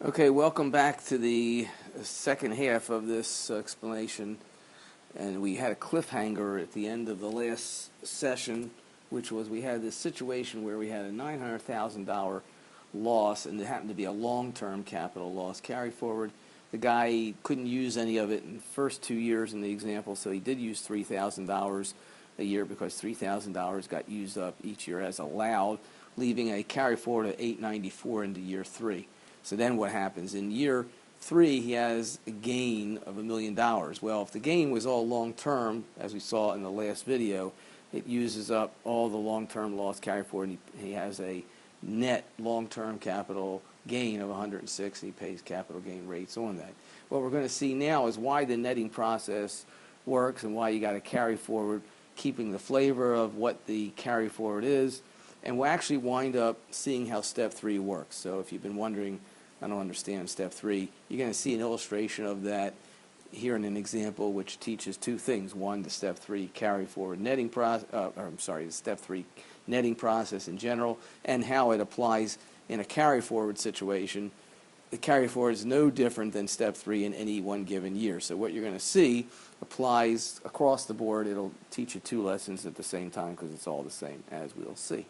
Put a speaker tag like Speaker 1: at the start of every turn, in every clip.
Speaker 1: Okay, welcome back to the second half of this explanation. And we had a cliffhanger at the end of the last session, which was we had this situation where we had a $900,000 loss, and it happened to be a long-term capital loss carry forward. The guy couldn't use any of it in the first 2 years in the example, so he did use $3,000 a year because $3,000 got used up each year as allowed, leaving a carry forward of $894 into year 3. So then what happens? In year 3, he has a gain of $1 million. Well, if the gain was all long-term, as we saw in the last video, it uses up all the long-term loss carry forward, and he has a net long-term capital gain of 106, and he pays capital gain rates on that. What we're going to see now is why the netting process works and why you got to carry forward, keeping the flavor of what the carry forward is, and we'll actually wind up seeing how step 3 works. So if you've been wondering, I don't understand step 3, you're going to see an illustration of that here in an example which teaches two things. One, the step 3 carry forward netting process, the step 3 netting process in general, and how it applies in a carry forward situation. The carry forward is no different than step 3 in any one given year. So what you're going to see applies across the board. It'll teach you 2 lessons at the same time because it's all the same, as we'll see.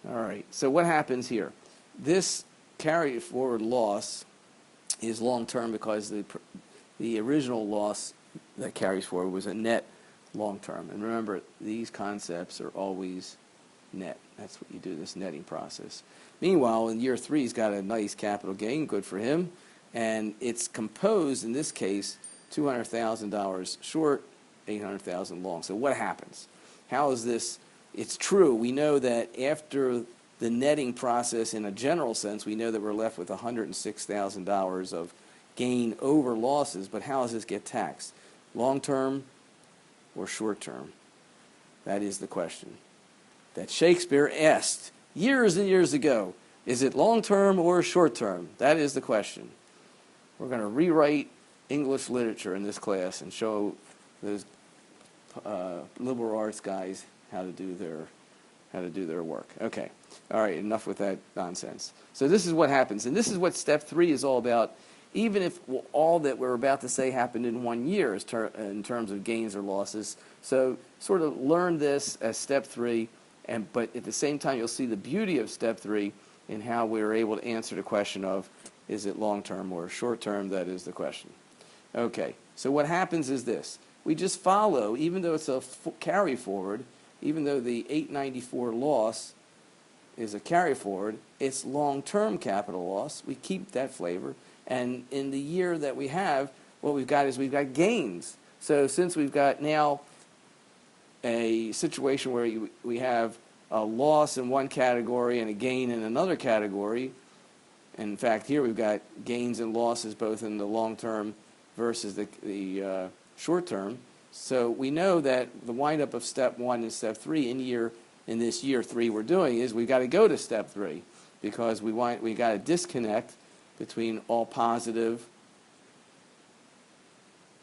Speaker 1: All right, so what happens here? This carry forward loss is long-term because the original loss that carries forward was a net long-term. And remember, these concepts are always net. That's what you do, this netting process. Meanwhile, in year 3, he's got a nice capital gain, good for him, and it's composed, in this case, $200,000 short, $800,000 long. So what happens? How is this? It's true. We know that after the netting process, in a general sense, we know that we're left with $106,000 of gain over losses, but how does this get taxed? Long-term or short-term? That is the question that Shakespeare asked years and years ago. Is it long-term or short-term? That is the question. We're going to rewrite English literature in this class and show those liberal arts guys how to do their work. Okay. All right, enough with that nonsense. So this is what happens, and this is what step 3 is all about. Even if all that we're about to say happened in 1 year in terms of gains or losses. So sort of learn this as step 3, but at the same time you'll see the beauty of step 3 in how we're able to answer the question of, is it long-term or short-term? That is the question. Okay, so what happens is this. We just follow, even though it's a carry forward, even though the 894 loss is a carry forward, it's long-term capital loss. We keep that flavor. And in the year that we have, what we've got is we've got gains. So since we've got now a situation where we have a loss in one category and a gain in another category, and in fact here we've got gains and losses both in the long-term versus the short-term. So we know that the windup of step 1 and step 3 in this year 3 we're doing is we've got to go to step 3 because we got to disconnect between all positive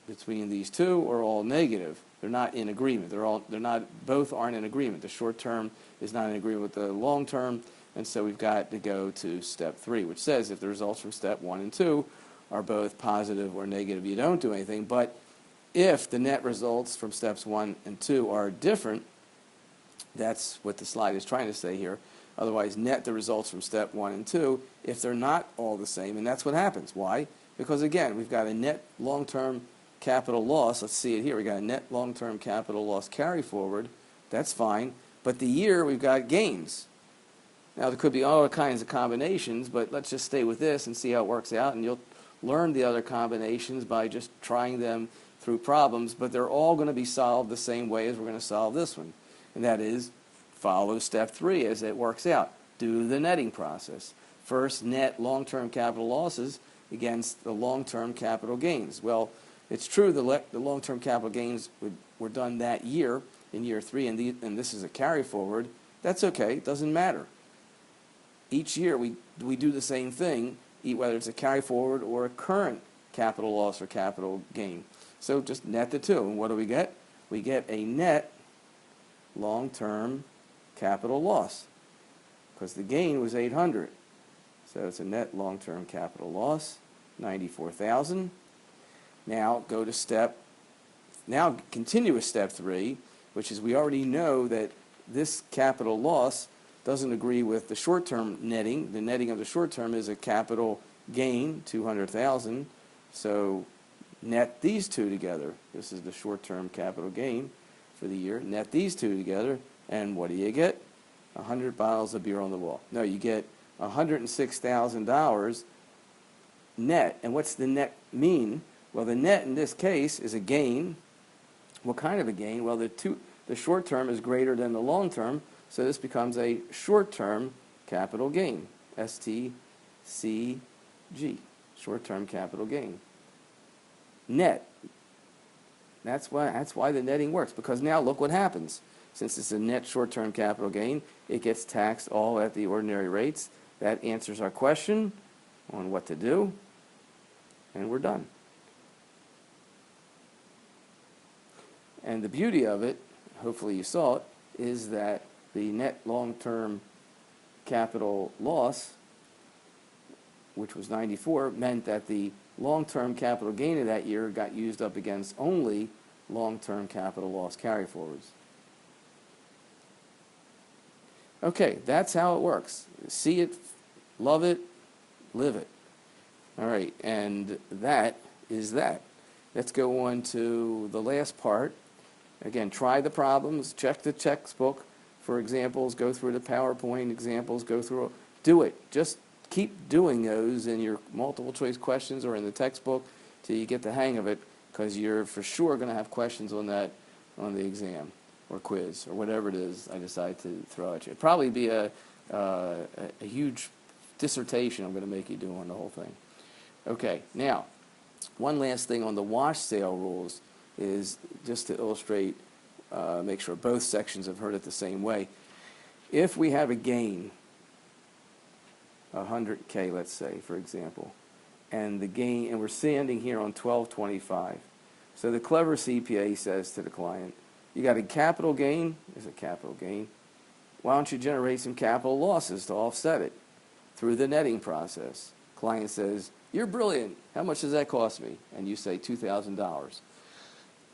Speaker 1: between these two or all negative. They're not in agreement. Both aren't in agreement. The short term is not in agreement with the long term, and so we've got to go to step 3, which says if the results from step 1 and 2 are both positive or negative, you don't do anything. But if the net results from steps 1 and 2 are different, that's what the slide is trying to say here. Otherwise, net the results from step 1 and 2 if they're not all the same, and that's what happens. Why? Because, again, we've got a net long-term capital loss. Let's see it here. We've got a net long-term capital loss carry forward. That's fine. But the year, we've got gains. Now, there could be all kinds of combinations, but let's just stay with this and see how it works out, and you'll learn the other combinations by just trying them through problems, but they're all going to be solved the same way as we're going to solve this one, and that is follow step 3 as it works out. Do the netting process. First, net long-term capital losses against the long-term capital gains. Well, it's true the long-term capital gains were done that year, in year 3, and this is a carry forward. That's okay. It doesn't matter. Each year we do the same thing, whether it's a carry forward or a current capital loss or capital gain. So just net the two, and what do we get? We get a net long-term capital loss because the gain was 800. So it's a net long-term capital loss, 94,000. Now continue with step 3, which is we already know that this capital loss doesn't agree with the short-term netting. The netting of the short-term is a capital gain, 200,000. So net these two together. This is the short-term capital gain for the year. Net these two together, and what do you get? 100 bottles of beer on the wall. No, you get $106,000 net. And what's the net mean? Well, the net in this case is a gain. What kind of a gain? Well, the short term is greater than the long term, so this becomes a short-term capital gain. STCG, short-term capital gain. Net. That's why the netting works, because now look what happens. Since it's a net short-term capital gain, it gets taxed all at the ordinary rates. That answers our question on what to do, and we're done. And the beauty of it, hopefully you saw it, is that the net long-term capital loss, which was 94, meant that the long-term capital gain of that year got used up against only long-term capital loss carryforwards. Okay, that's how it works. See it, love it, live it. All right, and that is that. Let's go on to the last part. Again, try the problems, check the textbook for examples, go through the PowerPoint examples, do it. Just keep doing those in your multiple choice questions or in the textbook till you get the hang of it, because you're for sure going to have questions on that on the exam or quiz or whatever it is I decide to throw at you. It'll probably be a huge dissertation I'm going to make you do on the whole thing. Okay, now, one last thing on the wash sale rules is just to illustrate, make sure both sections have heard it the same way. If we have a gain, 100K, let's say, for example, and the gain, and we're standing here on 1225. So the clever CPA says to the client, you got a capital gain, there's a capital gain, why don't you generate some capital losses to offset it through the netting process? Client says, you're brilliant, how much does that cost me? And you say $2,000.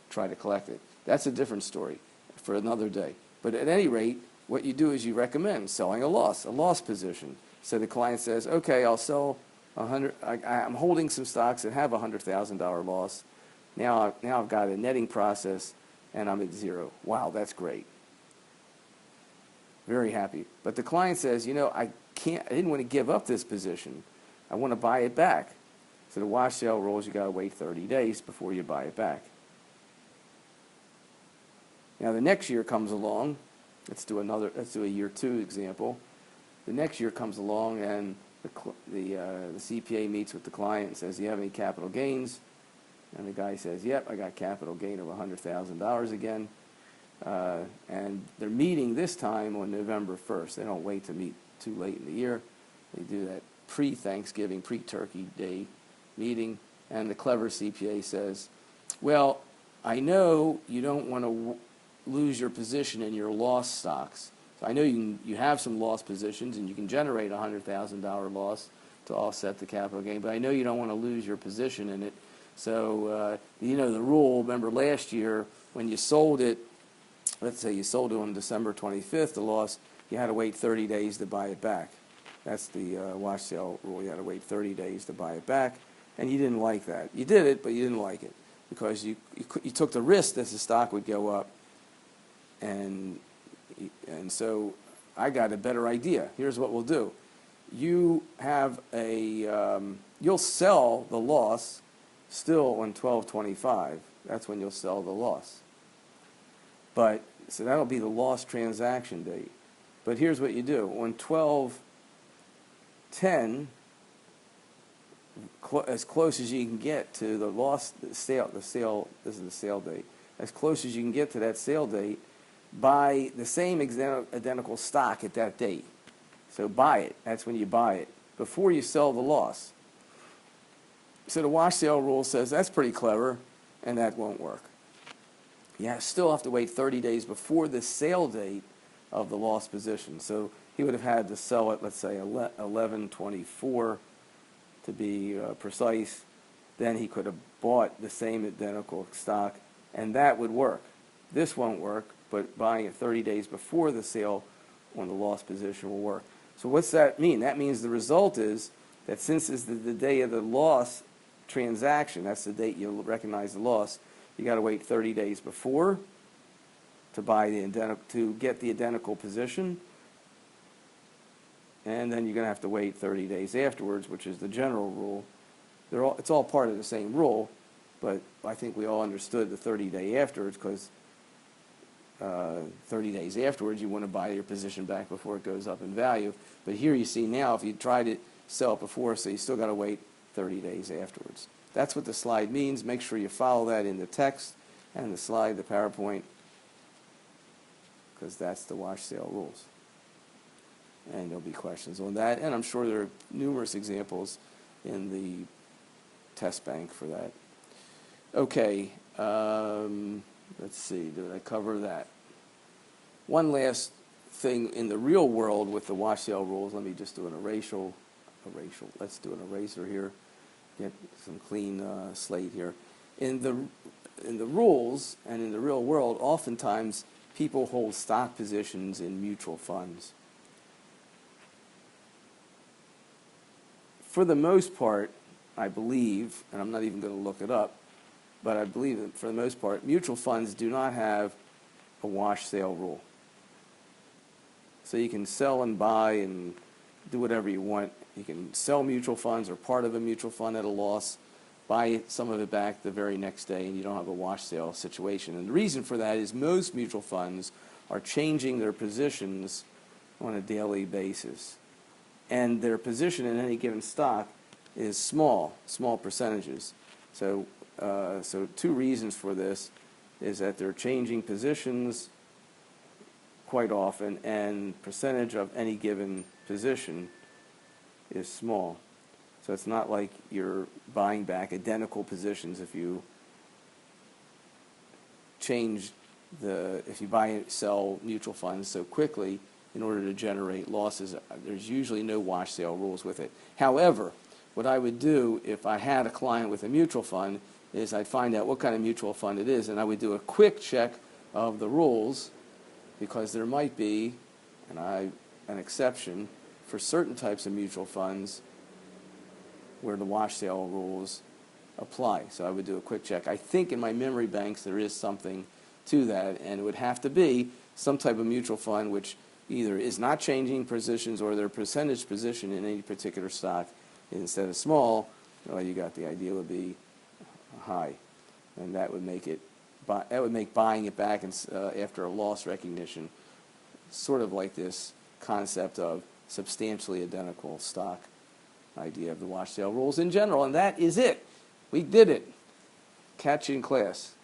Speaker 1: Try to collect it. That's a different story for another day. But at any rate, what you do is you recommend selling a loss position. So the client says, okay, I'll sell 100. I'm holding some stocks that have a $100,000 loss. Now I've got a netting process, and I'm at zero. Wow, that's great. Very happy. But the client says, you know, I didn't want to give up this position. I want to buy it back. So the wash sale rules, you got to wait 30 days before you buy it back. Now the next year comes along. Let's do a year 2 example. The next year comes along, and the CPA meets with the client and says, do you have any capital gains? And the guy says, yep, I got capital gain of $100,000 again. And they're meeting this time on November 1st. They don't wait to meet too late in the year. They do that pre-Thanksgiving, pre-Turkey Day meeting. And the clever CPA says, well, I know you don't want to lose your position in your loss stocks. So I know you have some loss positions, and you can generate a $100,000 loss to offset the capital gain, but I know you don't want to lose your position in it. So, you know the rule, remember last year when you sold it, let's say you sold it on December 25th, the loss, you had to wait 30 days to buy it back. That's the wash sale rule. You had to wait 30 days to buy it back, and you didn't like that. You did it, but you didn't like it because you took the risk that the stock would go up, and so I got a better idea. Here's what we'll do. You have you'll sell the loss still on 12/25. That's when you'll sell the loss. But so that'll be the loss transaction date. But here's what you do. On 12/10, as close as you can get to the sale, this is the sale date. As close as you can get to that sale date, buy the same identical stock at that date. So buy it. That's when you buy it, before you sell the loss. So the wash sale rule says that's pretty clever, and that won't work. You still have to wait 30 days before the sale date of the loss position. So he would have had to sell it, let's say, 11.24 to be precise. Then he could have bought the same identical stock, and that would work. This won't work, but buying it 30 days before the sale on the loss position will work. So what's that mean? That means the result is that since it's the day of the loss transaction, that's the date you'll recognize the loss, you got to wait 30 days before to buy to get the identical position, and then you're going to have to wait 30 days afterwards, which is the general rule. It's all part of the same rule, but I think we all understood the 30-day afterwards, because 30 days afterwards you want to buy your position back before it goes up in value. But here you see now, if you tried to sell it before, so you still got to wait 30 days afterwards. That's what the slide means. Make sure you follow that in the text and the slide, the PowerPoint, because that's the wash sale rules. And there'll be questions on that, and I'm sure there are numerous examples in the test bank for that. Okay, let's see, did I cover that? One last thing in the real world with the wash sale rules, let me just do let's do an eraser here, get some clean slate here. In the rules and in the real world, oftentimes people hold stock positions in mutual funds. For the most part, I believe, and I'm not even going to look it up, but I believe that for the most part, mutual funds do not have a wash sale rule. So you can sell and buy and do whatever you want. You can sell mutual funds or part of a mutual fund at a loss, buy some of it back the very next day, and you don't have a wash sale situation. And the reason for that is most mutual funds are changing their positions on a daily basis. And their position in any given stock is small percentages. So two reasons for this is that they're changing positions quite often, and percentage of any given position is small. So it's not like you're buying back identical positions if you if you buy and sell mutual funds so quickly in order to generate losses. There's usually no wash sale rules with it. However, what I would do if I had a client with a mutual fund is I'd find out what kind of mutual fund it is, and I would do a quick check of the rules, because there might be an exception for certain types of mutual funds where the wash sale rules apply. So I would do a quick check. I think in my memory banks there is something to that, and it would have to be some type of mutual fund which either is not changing positions or their percentage position in any particular stock, instead of small, well, you got the idea, would be high, and that would make buying it back after a loss recognition sort of like this concept of substantially identical stock idea of the wash sale rules in general. And that is it. We did it. Catch you in class.